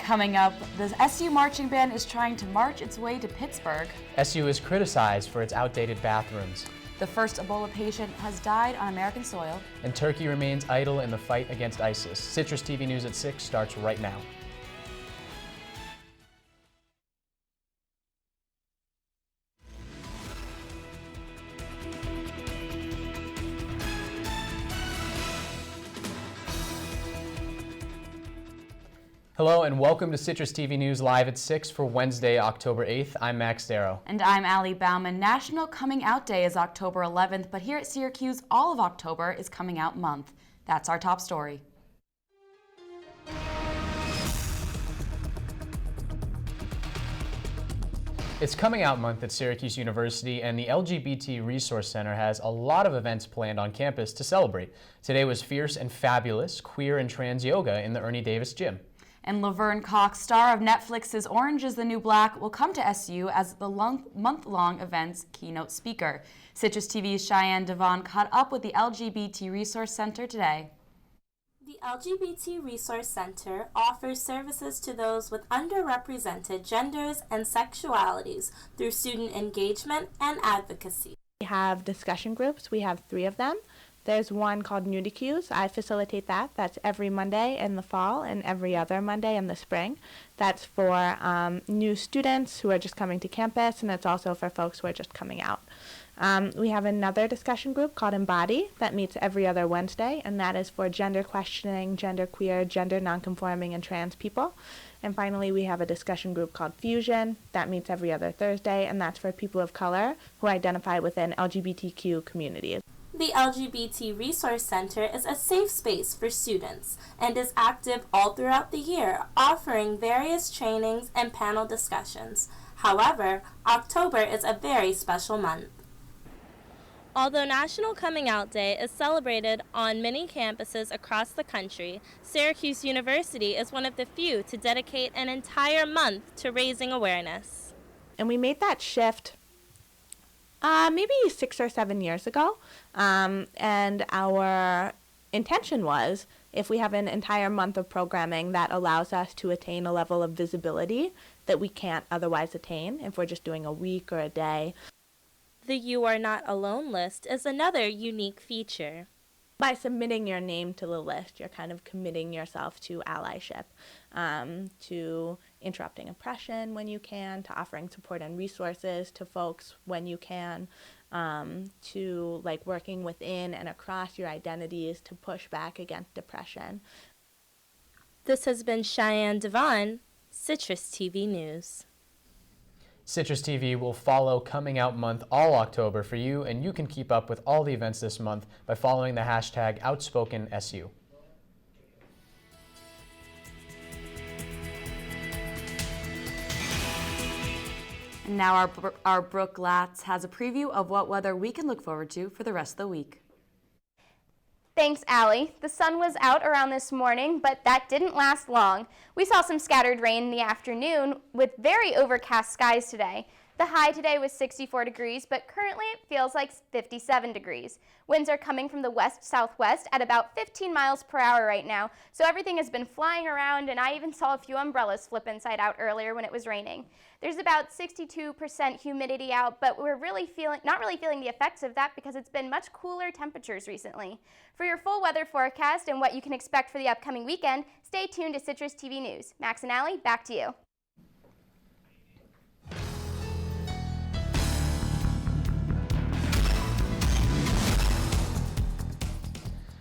Coming up, the SU marching band is trying to march its way to Pittsburgh. SU is criticized for its outdated bathrooms. The first Ebola patient has died on American soil. And Turkey remains idle in the fight against ISIS. Citrus TV News at 6 starts right now. Hello and welcome to Citrus TV News Live at 6 for Wednesday, October 8th. I'm Max Darrow. And I'm Ali Bauman. National Coming Out Day is October 11th, but here at Syracuse, all of October is Coming Out Month. That's our top story. It's Coming Out Month at Syracuse University, and the LGBT Resource Center has a lot of events planned on campus to celebrate. Today was Fierce and Fabulous Queer and Trans Yoga in the Ernie Davis Gym. And Laverne Cox, star of Netflix's Orange is the New Black, will come to SU as the month-long event's keynote speaker. Citrus TV's Cheyenne Devon caught up with the LGBT Resource Center today. The LGBT Resource Center offers services to those with underrepresented genders and sexualities through student engagement and advocacy. We have discussion groups. We have 3 of them. There's one called NudiQs. I facilitate that. That's every Monday in the fall and every other Monday in the spring. That's for new students who are just coming to campus, and it's also for folks who are just coming out. We have another discussion group called Embody that meets every other Wednesday, and that is for gender questioning, genderqueer, gender nonconforming, and trans people. And finally, we have a discussion group called Fusion that meets every other Thursday, and that's for people of color who identify within LGBTQ communities. The LGBT Resource Center is a safe space for students and is active all throughout the year, offering various trainings and panel discussions. However, October is a very special month. Although National Coming Out Day is celebrated on many campuses across the country, Syracuse University is one of the few to dedicate an entire month to raising awareness. And we made that shift maybe 6 or 7 years ago, and our intention was, if we have an entire month of programming that allows us to attain a level of visibility that we can't otherwise attain if we're just doing a week or a day. The You Are Not Alone list is another unique feature. By submitting your name to the list, you're kind of committing yourself to allyship, to interrupting oppression when you can, to offering support and resources to folks when you can, to working within and across your identities to push back against oppression. This has been Cheyenne Devon, Citrus TV News. Citrus TV will follow Coming Out Month all October for you, and you can keep up with all the events this month by following the hashtag OutspokenSU. And now our Brooke Latz has a preview of what weather we can look forward to for the rest of the week. Thanks, Allie. The sun was out around this morning, but that didn't last long. We saw some scattered rain in the afternoon with very overcast skies today. The high today was 64 degrees, but currently it feels like 57 degrees. Winds are coming from the west-southwest at about 15 miles per hour right now, so everything has been flying around, and I even saw a few umbrellas flip inside out earlier when it was raining. There's about 62% humidity out, but we're not really feeling the effects of that because it's been much cooler temperatures recently. For your full weather forecast and what you can expect for the upcoming weekend, stay tuned to Citrus TV News. Max and Allie, back to you.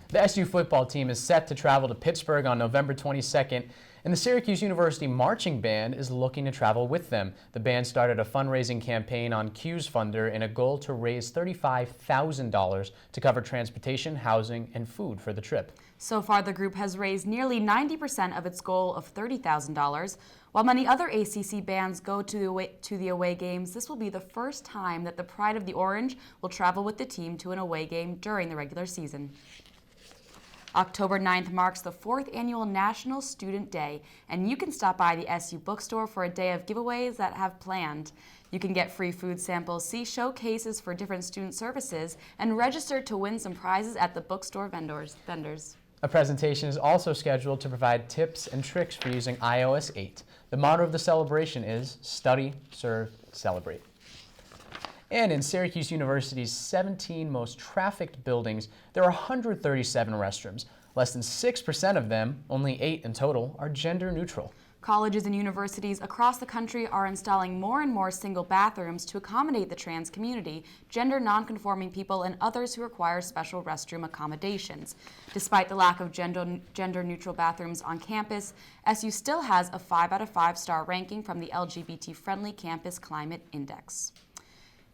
The SU football team is set to travel to Pittsburgh on November 22nd, and the Syracuse University Marching Band is looking to travel with them. The band started a fundraising campaign on Q's Funder in a goal to raise $35,000 to cover transportation, housing, and food for the trip. So far, the group has raised nearly 90% of its goal of $30,000. While many other ACC bands go to the away games, this will be the first time that the Pride of the Orange will travel with the team to an away game during the regular season. October 9th marks the 4th annual National Student Day, and you can stop by the SU bookstore for a day of giveaways that have planned. You can get free food samples, see showcases for different student services, and register to win some prizes at the bookstore vendors. A presentation is also scheduled to provide tips and tricks for using iOS 8. The motto of the celebration is Study, Serve, Celebrate. And in Syracuse University's 17 most trafficked buildings, there are 137 restrooms. Less than 6% of them, only 8 in total, are gender neutral. Colleges and universities across the country are installing more and more single bathrooms to accommodate the trans community, gender nonconforming people, and others who require special restroom accommodations. Despite the lack of gender-neutral bathrooms on campus, SU still has a 5 out of 5 star ranking from the LGBT-Friendly Campus Climate Index.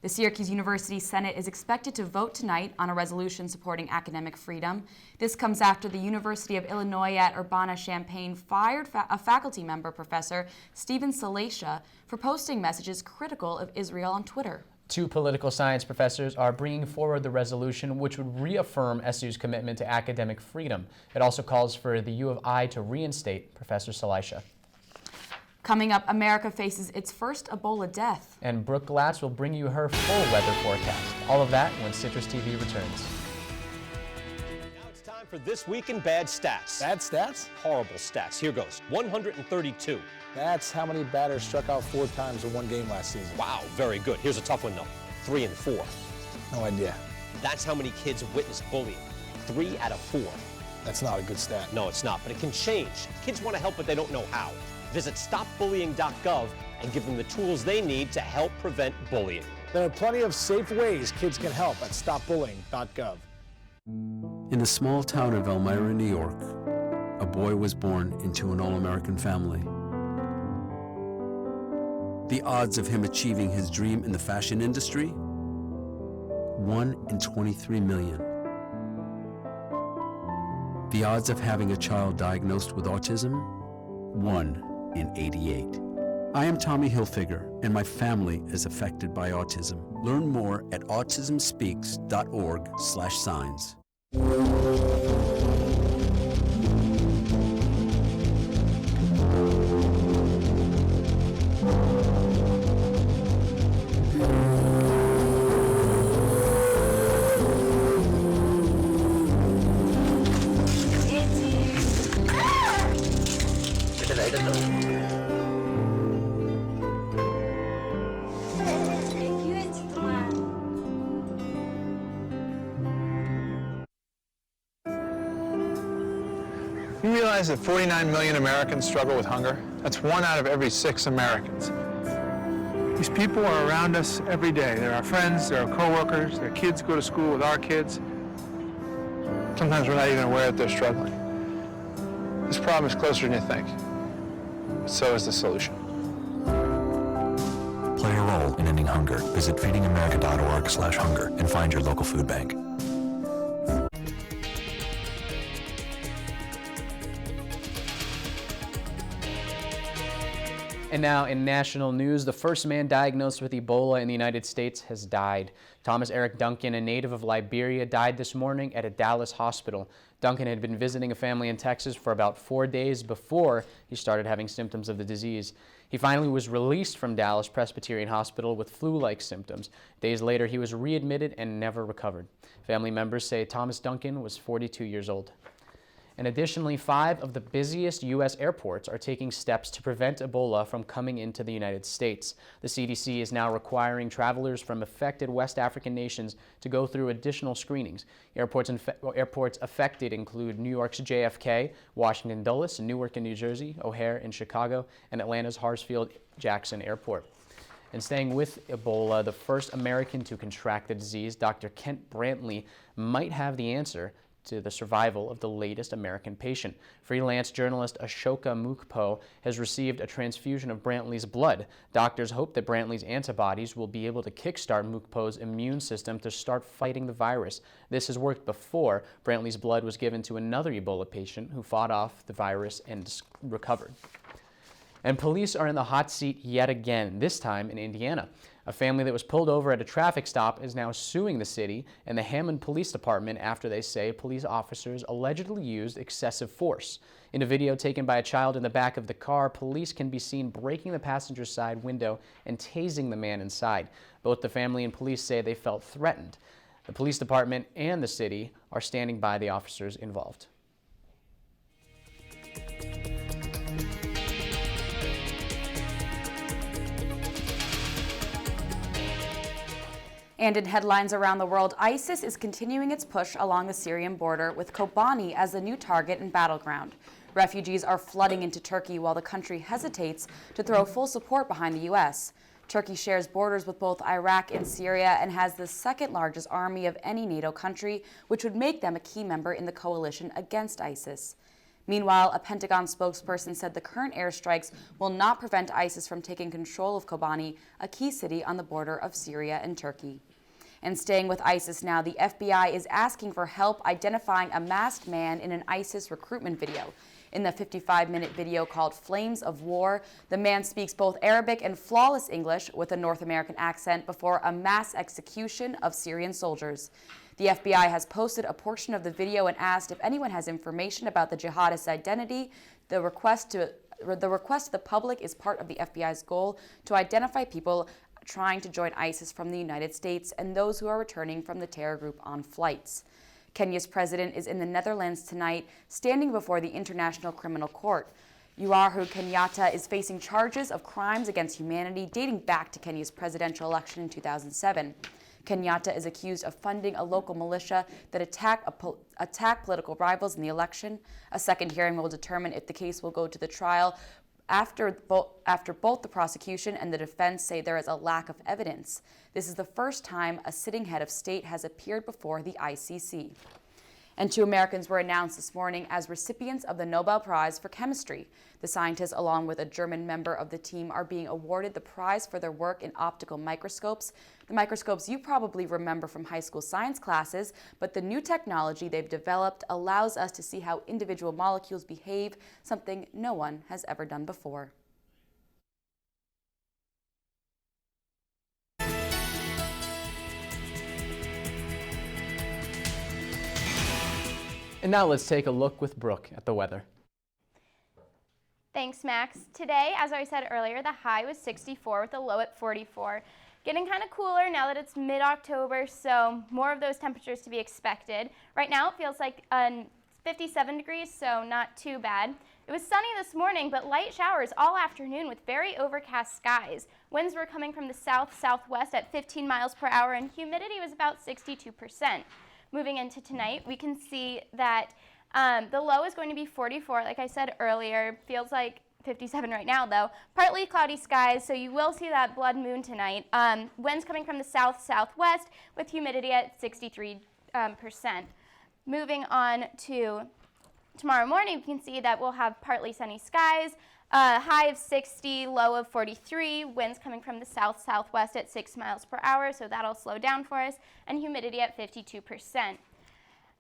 The Syracuse University Senate is expected to vote tonight on a resolution supporting academic freedom. This comes after the University of Illinois at Urbana-Champaign fired a faculty member, Professor Stephen Salacia, for posting messages critical of Israel on Twitter. 2 political science professors are bringing forward the resolution, which would reaffirm SU's commitment to academic freedom. It also calls for the U of I to reinstate Professor Salacia. Coming up, America faces its first Ebola death. And Brooke Glatz will bring you her full weather forecast. All of that when CitrusTV returns. Now it's time for This Week in Bad Stats. Bad stats? Horrible stats. Here goes. 132. That's how many batters struck out 4 times in one game last season. Wow, very good. Here's a tough one, though. 3 and 4. No idea. That's how many kids witness bullying. 3 out of 4. That's not a good stat. No, it's not, but it can change. Kids want to help, but they don't know how. Visit stopbullying.gov and give them the tools they need to help prevent bullying. There are plenty of safe ways kids can help at stopbullying.gov. In the small town of Elmira, New York, a boy was born into an all-American family. The odds of him achieving his dream in the fashion industry? 1 in 23 million. The odds of having a child diagnosed with autism? 1 in 88. I am Tommy Hilfiger, and my family is affected by autism. Learn more at autismspeaks.org/signs. You realize that 49 million Americans struggle with hunger? That's 1 out of every 6 Americans. These people are around us every day. They're our friends, they're our coworkers, their kids go to school with our kids. Sometimes we're not even aware that they're struggling. This problem is closer than you think. So is the solution. Play a role in ending hunger. Visit feedingamerica.org/hunger and find your local food bank. And now in national news, the first man diagnosed with Ebola in the United States has died. Thomas Eric Duncan, a native of Liberia, died this morning at a Dallas hospital. Duncan had been visiting a family in Texas for about 4 days before he started having symptoms of the disease. He finally was released from Dallas Presbyterian Hospital with flu-like symptoms. Days later, he was readmitted and never recovered. Family members say Thomas Duncan was 42 years old. And additionally, 5 of the busiest U.S. airports are taking steps to prevent Ebola from coming into the United States. The CDC is now requiring travelers from affected West African nations to go through additional screenings. Airports affected include New York's JFK, Washington Dulles, Newark in New Jersey, O'Hare in Chicago, and Atlanta's Hartsfield-Jackson Airport. And staying with Ebola, the first American to contract the disease, Dr. Kent Brantley, might have the answer to the survival of the latest American patient. Freelance journalist Ashoka Mukpo has received a transfusion of Brantley's blood. Doctors hope that Brantley's antibodies will be able to kickstart Mukpo's immune system to start fighting the virus. This has worked before. Brantley's blood was given to another Ebola patient who fought off the virus and recovered. And police are in the hot seat yet again, this time in Indiana. A family that was pulled over at a traffic stop is now suing the city and the Hammond Police Department after they say police officers allegedly used excessive force. In a video taken by a child in the back of the car, police can be seen breaking the passenger side window and tasing the man inside. Both the family and police say they felt threatened. The police department and the city are standing by the officers involved. And in headlines around the world, ISIS is continuing its push along the Syrian border with Kobani as the new target and battleground. Refugees are flooding into Turkey while the country hesitates to throw full support behind the U.S. Turkey shares borders with both Iraq and Syria and has the second largest army of any NATO country, which would make them a key member in the coalition against ISIS. Meanwhile, a Pentagon spokesperson said the current airstrikes will not prevent ISIS from taking control of Kobani, a key city on the border of Syria and Turkey. And staying with ISIS now, the FBI is asking for help identifying a masked man in an ISIS recruitment video. In the 55-minute video called Flames of War, the man speaks both Arabic and flawless English with a North American accent before a mass execution of Syrian soldiers. The FBI has posted a portion of the video and asked if anyone has information about the jihadist's identity. The request to the public is part of the FBI's goal to identify people trying to join ISIS from the United States and those who are returning from the terror group on flights. Kenya's president is in the Netherlands tonight, standing before the International Criminal Court. Uhuru Kenyatta is facing charges of crimes against humanity dating back to Kenya's presidential election in 2007. Kenyatta is accused of funding a local militia that attacked political rivals in the election. A second hearing will determine if the case will go to the trial after both the prosecution and the defense say there is a lack of evidence. This is the first time a sitting head of state has appeared before the ICC. And 2 Americans were announced this morning as recipients of the Nobel Prize for Chemistry. The scientists, along with a German member of the team, are being awarded the prize for their work in optical microscopes. The microscopes you probably remember from high school science classes, but the new technology they've developed allows us to see how individual molecules behave, something no one has ever done before. And now let's take a look with Brooke at the weather. Thanks, Max. Today, as I said earlier, the high was 64 with a low at 44. Getting kind of cooler now that it's mid-October, so more of those temperatures to be expected. Right now it feels like 57 degrees, so not too bad. It was sunny this morning, but light showers all afternoon with very overcast skies. Winds were coming from the south-southwest at 15 miles per hour, and humidity was about 62%. Moving into tonight, we can see that the low is going to be 44, like I said earlier. Feels like 57 right now, though. Partly cloudy skies, so you will see that blood moon tonight. Winds coming from the south-southwest with humidity at 63%. Moving on to tomorrow morning, we can see that we'll have partly sunny skies. High of 60, low of 43, winds coming from the south-southwest at 6 miles per hour, so that'll slow down for us, and humidity at 52%.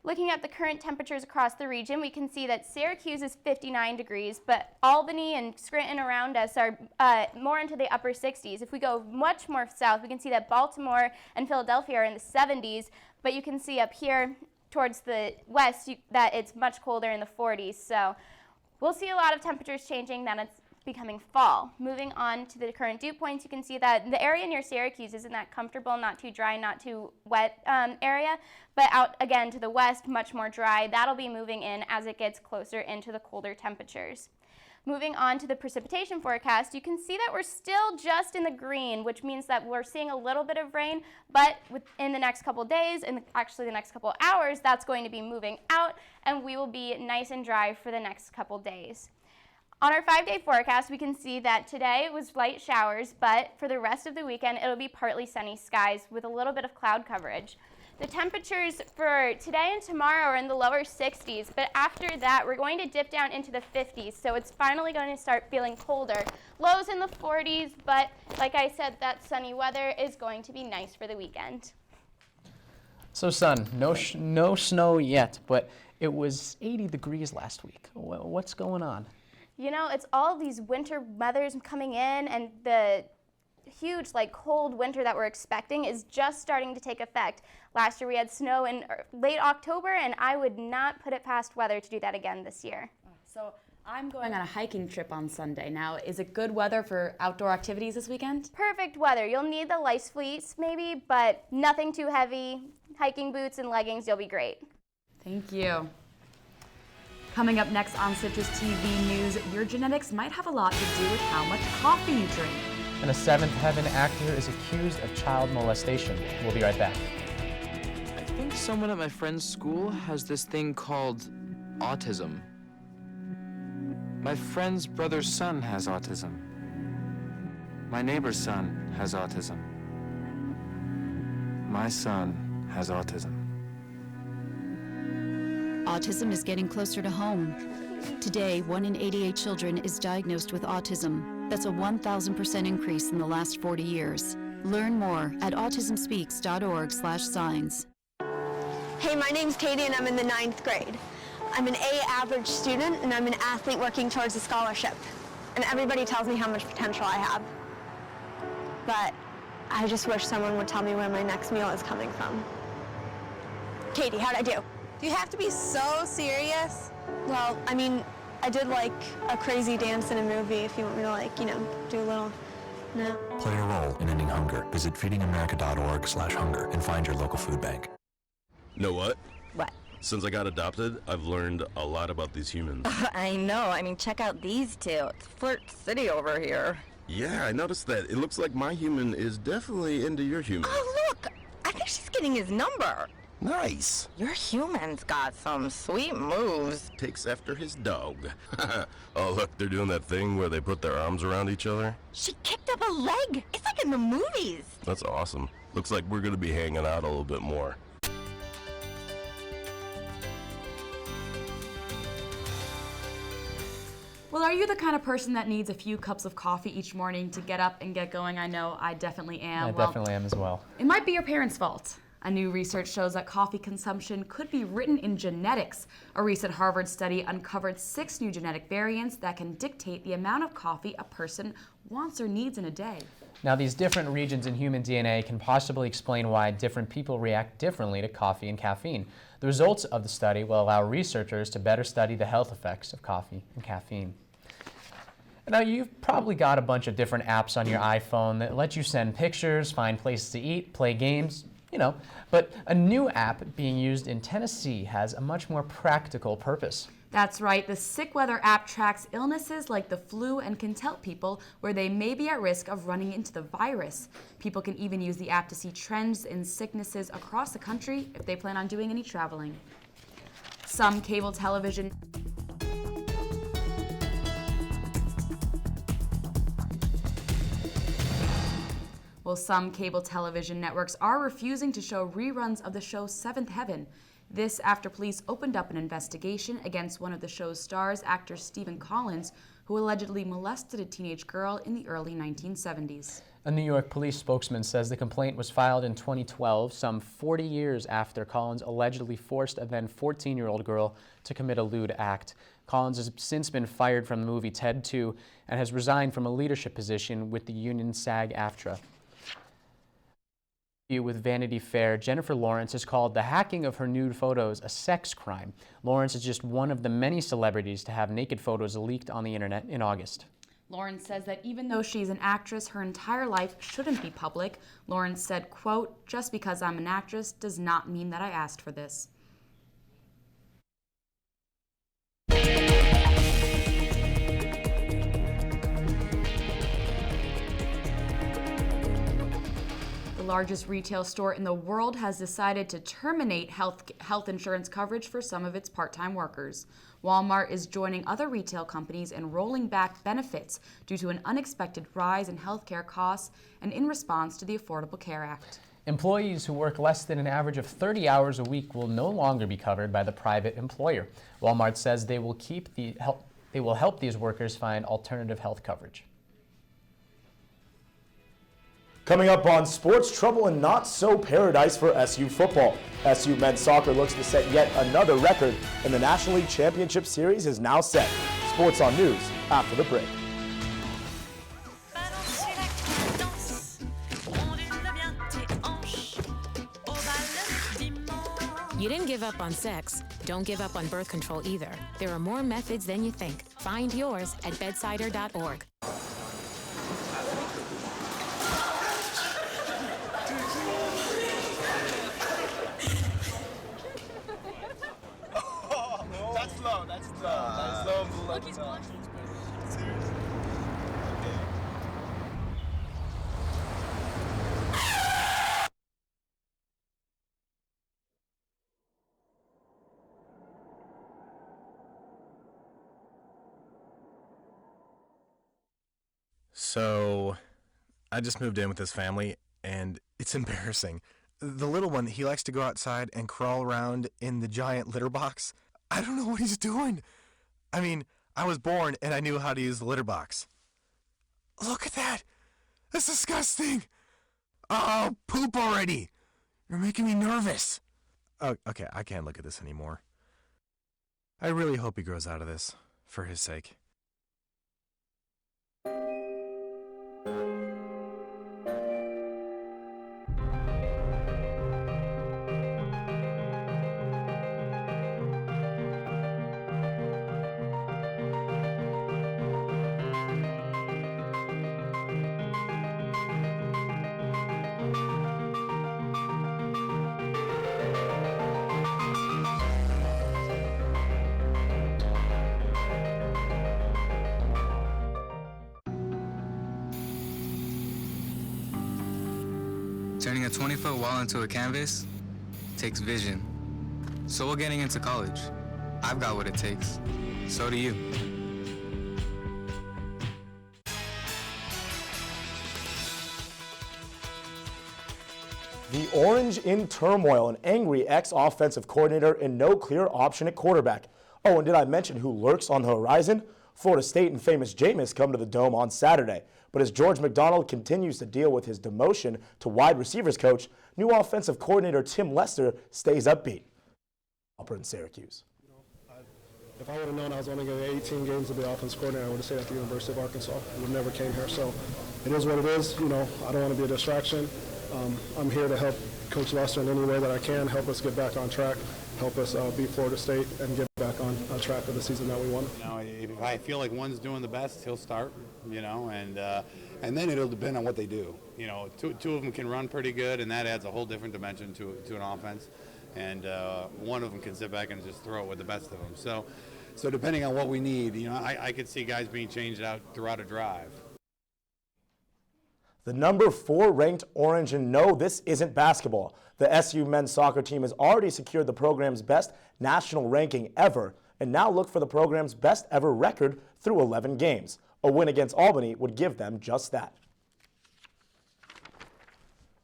Looking at the current temperatures across the region, we can see that Syracuse is 59 degrees, but Albany and Scranton around us are more into the upper 60s. If we go much more south, we can see that Baltimore and Philadelphia are in the 70s, but you can see up here towards the west that it's much colder in the 40s, so we'll see a lot of temperatures changing, then it's becoming fall. Moving on to the current dew points, you can see that the area near Syracuse isn't that comfortable, not too dry, not too wet area, but out again to the west, much more dry. That'll be moving in as it gets closer into the colder temperatures. Moving on to the precipitation forecast, you can see that we're still just in the green, which means that we're seeing a little bit of rain, but within the next couple days, and actually the next couple hours, that's going to be moving out, and we will be nice and dry for the next couple days. On our 5-day forecast, we can see that today it was light showers, but for the rest of the weekend, it'll be partly sunny skies with a little bit of cloud coverage. The temperatures for today and tomorrow are in the lower 60s, but after that, we're going to dip down into the 50s, so it's finally going to start feeling colder. Lows in the 40s, but like I said, that sunny weather is going to be nice for the weekend. So, son, no snow yet, but it was 80 degrees last week. What's going on? You know, it's all these winter weathers coming in, and the huge, cold winter that we're expecting is just starting to take effect. Last year we had snow in late October, and I would not put it past weather to do that again this year. So I'm going on a hiking trip on Sunday. Now, is it good weather for outdoor activities this weekend? Perfect weather. You'll need the lice fleece maybe, but nothing too heavy. Hiking boots and leggings, you'll be great. Thank you. Coming up next on Citrus TV News, your genetics might have a lot to do with how much coffee you drink. And a Seventh Heaven actor is accused of child molestation. We'll be right back. I think someone at my friend's school has this thing called autism. My friend's brother's son has autism. My neighbor's son has autism. My son has autism. Autism is getting closer to home. Today, 1 in 88 children is diagnosed with autism. That's a 1,000% increase in the last 40 years. Learn more at autismspeaks.org/signs. Hey, my name's Katie and I'm in the 9th grade. I'm an A average student and I'm an athlete working towards a scholarship. And everybody tells me how much potential I have. But I just wish someone would tell me where my next meal is coming from. Katie, how'd I do? Do you have to be so serious? Well, I mean, I did like a crazy dance in a movie if you want me to like, do a little, no. Play a role in ending hunger. Visit feedingamerica.org/hunger and find your local food bank. Know what? What? Since I got adopted, I've learned a lot about these humans. I know. I mean, check out these two. It's Flirt City over here. Yeah, I noticed that. It looks like my human is definitely into your human. Oh, look! I think she's getting his number. Nice. Your human's got some sweet moves. Takes after his dog. Oh, look, they're doing that thing where they put their arms around each other. She kicked up a leg. It's like in the movies. That's awesome. Looks like we're going to be hanging out a little bit more. Well, are you the kind of person that needs a few cups of coffee each morning to get up and get going? I know I definitely am. I definitely am as well. It might be your parents' fault. A new research shows that coffee consumption could be written in genetics. A recent Harvard study uncovered 6 new genetic variants that can dictate the amount of coffee a person wants or needs in a day. Now, these different regions in human DNA can possibly explain why different people react differently to coffee and caffeine. The results of the study will allow researchers to better study the health effects of coffee and caffeine. Now, you've probably got a bunch of different apps on your iPhone that let you send pictures, find places to eat, play games, but a new app being used in Tennessee has a much more practical purpose. That's right. The Sick Weather app tracks illnesses like the flu and can tell people where they may be at risk of running into the virus. People can even use the app to see trends in sicknesses across the country if they plan on doing any traveling. Some cable television networks are refusing to show reruns of the show Seventh Heaven. This after police opened up an investigation against one of the show's stars, actor Stephen Collins, who allegedly molested a teenage girl in the early 1970s. A New York police spokesman says the complaint was filed in 2012, some 40 years after Collins allegedly forced a then 14-year-old girl to commit a lewd act. Collins has since been fired from the movie Ted 2 and has resigned from a leadership position with the union SAG-AFTRA. With Vanity Fair, Jennifer Lawrence has called the hacking of her nude photos a sex crime. Lawrence is just one of the many celebrities to have naked photos leaked on the internet in August. Lawrence says that even though she's an actress, her entire life shouldn't be public. Lawrence said, quote, "Just because I'm an actress does not mean that I asked for this." The largest retail store in the world has decided to terminate health insurance coverage for some of its part-time workers. Walmart is joining other retail companies in rolling back benefits due to an unexpected rise in healthcare costs and in response to the Affordable Care Act. Employees who work less than an average of 30 hours a week will no longer be covered by the private employer. Walmart says they will help these workers find alternative health coverage. Coming up on Sports, trouble in not-so-paradise for SU football. SU men's soccer looks to set yet another record, and the National League Championship Series is now set. Sports on News after the break. You didn't give up on sex. Don't give up on birth control either. There are more methods than you think. Find yours at bedsider.org. That's low. So, I just moved in with his family, and it's embarrassing. The little one, he likes to go outside and crawl around in the giant litter box. I don't know what he's doing. I mean, I was born and I knew how to use the litter box. Look at that! That's disgusting! Oh, poop already! You're making me nervous. Oh, okay, I can't look at this anymore. I really hope he grows out of this, for his sake. Turning a 20-foot wall into a canvas takes vision. So will getting into college. I've got what it takes. So do you. The Orange in turmoil, an angry ex-offensive coordinator and no clear option at quarterback. Oh, and did I mention who lurks on the horizon? Florida State and famous Jameis come to the Dome on Saturday. But as George McDonald continues to deal with his demotion to wide receivers coach, new offensive coordinator Tim Lester stays upbeat. Upper in Syracuse. If I would have known I was only going to get 18 games to be offensive coordinator, I would have stayed at the University of Arkansas. I would have never came here. So it is what it is. You know, I don't want to be a distraction. I'm here to help Coach Lester in any way that I can, help us get back on track, help us beat Florida State and get back on track of the season that we won. You know, if I feel like one's doing the best, he'll start, you know, and then it'll depend on what they do. You know, two of them can run pretty good, and that adds a whole different dimension to an offense. And one of them can sit back and just throw it with the best of them. So depending on what we need, you know, I could see guys being changed out throughout a drive. The number 4 ranked Orange, and no, this isn't basketball. The SU men's soccer team has already secured the program's best national ranking ever, and now look for the program's best ever record through 11 games. A win against Albany would give them just that.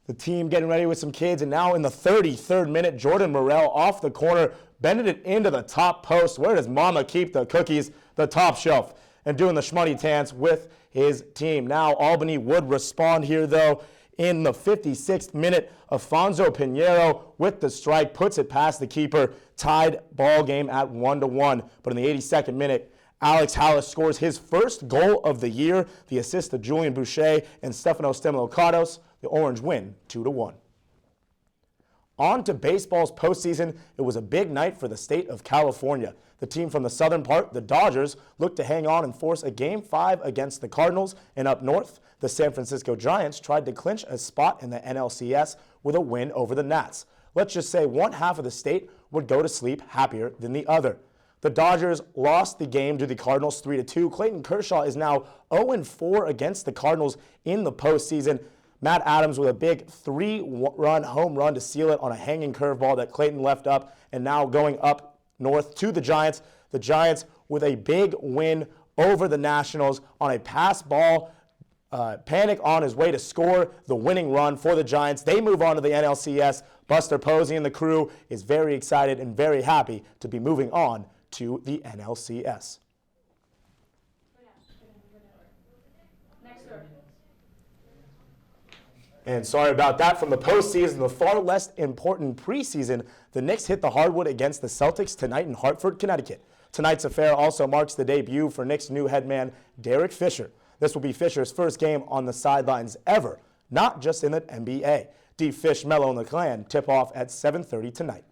The team getting ready with some kids, and now in the 33rd minute, Jordan Morrell off the corner, bending it into the top post. Where does mama keep the cookies? The top shelf. And doing the shmoney dance with his team. Now Albany would respond here, though. In the 56th minute, Afonso Pinheiro with the strike puts it past the keeper. Tied ball game at 1-1. But in the 82nd minute, Alex Hallis scores his first goal of the year. The assist to Julian Boucher and Stefano Stemlocados. The Orange win 2-1. On to baseball's postseason. It was a big night for the state of California. The team from the southern part, the Dodgers, looked to hang on and force a Game 5 against the Cardinals. And up north, the San Francisco Giants tried to clinch a spot in the NLCS with a win over the Nats. Let's just say one half of the state would go to sleep happier than the other. The Dodgers lost the game to the Cardinals 3-2. Clayton Kershaw is now 0-4 against the Cardinals in the postseason. Matt Adams with a big 3-run home run to seal it on a hanging curveball that Clayton left up, and now going up north to the Giants. The Giants with a big win over the Nationals on a pass ball. Panic on his way to score the winning run for the Giants. They move on to the NLCS. Buster Posey and the crew is very excited and very happy to be moving on to the NLCS. And sorry about that. From the postseason, the far less important preseason, the Knicks hit the hardwood against the Celtics tonight in Hartford, Connecticut. Tonight's affair also marks the debut for Knicks' new head man, Derek Fisher. This will be Fisher's first game on the sidelines ever, not just in the NBA. D. Fish, Mello, and the Clan tip off at 7:30 tonight.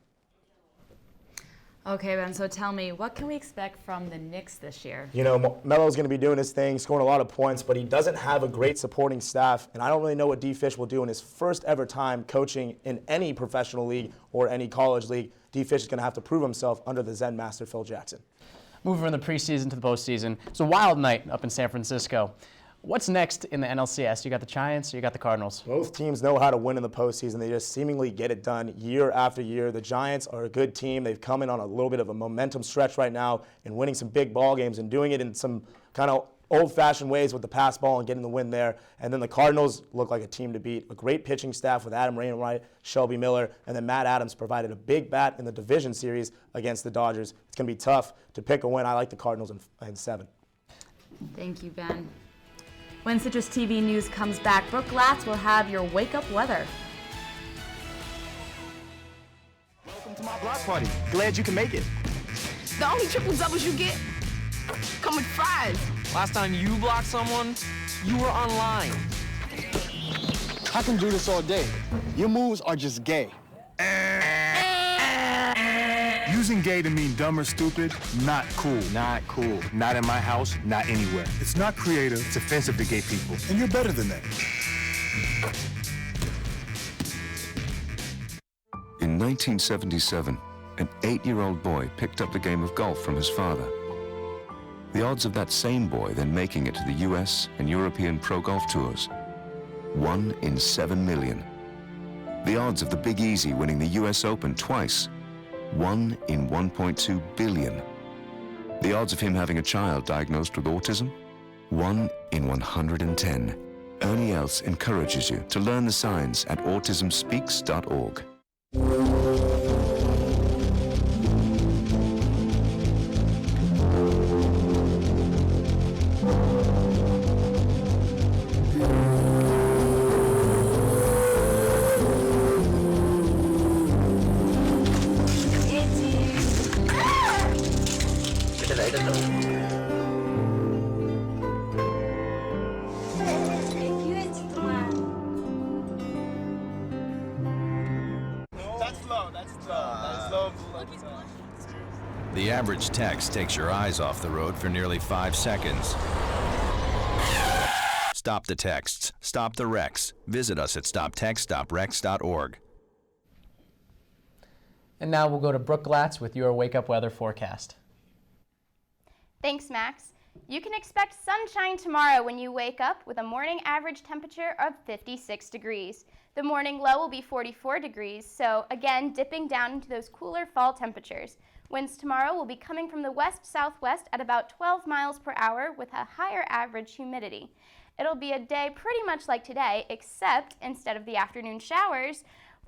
Okay, Ben, so tell me, what can we expect from the Knicks this year? You know, Melo's going to be doing his thing, scoring a lot of points, but he doesn't have a great supporting staff, and I don't really know what D. Fish will do in his first ever time coaching in any professional league or any college league. D. Fish is going to have to prove himself under the Zen master, Phil Jackson. Moving from the preseason to the postseason, it's a wild night up in San Francisco. What's next in the NLCS? You got the Giants or you got the Cardinals? Both teams know how to win in the postseason. They just seemingly get it done year after year. The Giants are a good team. They've come in on a little bit of a momentum stretch right now and winning some big ball games and doing it in some kind of old-fashioned ways with the pass ball and getting the win there. And then the Cardinals look like a team to beat. A great pitching staff with Adam Wainwright, Shelby Miller, and then Matt Adams provided a big bat in the division series against the Dodgers. It's going to be tough to pick a win. I like the Cardinals in 7. Thank you, Ben. When Citrus TV News comes back, Brooke Glatz will have your wake-up weather. Welcome to my block party. Glad you can make it. The only triple doubles you get come with fries. Last time you blocked someone, you were online. I can do this all day. Your moves are just gay. Using gay to mean dumb or stupid, not cool. Not cool. Not in my house, not anywhere. It's not creative, it's offensive to gay people. And you're better than that. In 1977, an 8-year-old boy picked up the game of golf from his father. The odds of that same boy then making it to the US and European Pro Golf Tours, 1 in 7 million. The odds of the Big Easy winning the US Open twice, 1 in 1.2 billion. The odds of him having a child diagnosed with autism, 1 in 110. Ernie Els encourages you to learn the signs at autismspeaks.org. The average text takes your eyes off the road for nearly 5 seconds. Stop the texts. Stop the wrecks. Visit us at stoptextstoprex.org. And now we'll go to Brooke Glatz with your wake-up weather forecast. Thanks, Max. You can expect sunshine tomorrow when you wake up with a morning average temperature of 56 degrees. The morning low will be 44 degrees, so again, dipping down into those cooler fall temperatures. Winds tomorrow will be coming from the west-southwest at about 12 miles per hour with a higher average humidity. It'll be a day pretty much like today, except instead of the afternoon showers,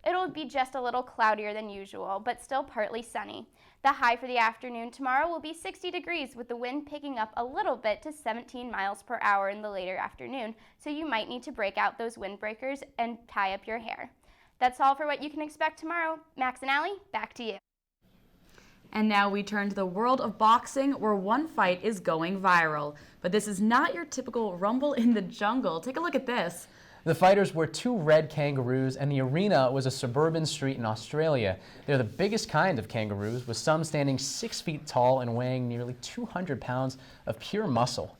it'll be just a little cloudier than usual, but still partly sunny. The high for the afternoon tomorrow will be 60 degrees with the wind picking up a little bit to 17 miles per hour in the later afternoon, so you might need to break out those windbreakers and tie up your hair. That's all for what you can expect tomorrow. Max and Ali, back to you. And now we turn to the world of boxing, where one fight is going viral. But this is not your typical rumble in the jungle. Take a look at this. The fighters were 2 red kangaroos, and the arena was a suburban street in Australia. They're the biggest kind of kangaroos, with some standing 6 feet tall and weighing nearly 200 pounds of pure muscle.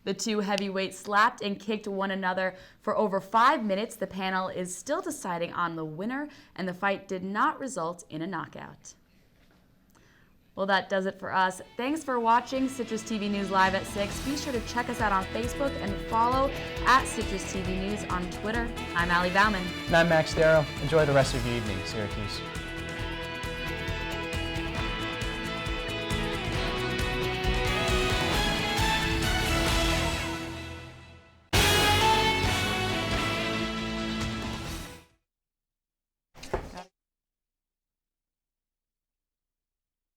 The 2 heavyweights slapped and kicked one another for over 5 minutes. The panel is still deciding on the winner, and the fight did not result in a knockout. Well, that does it for us. Thanks for watching Citrus TV News Live at 6. Be sure to check us out on Facebook and follow at Citrus TV News on Twitter. I'm Ali Bauman. And I'm Max Darrow. Enjoy the rest of your evening, Syracuse.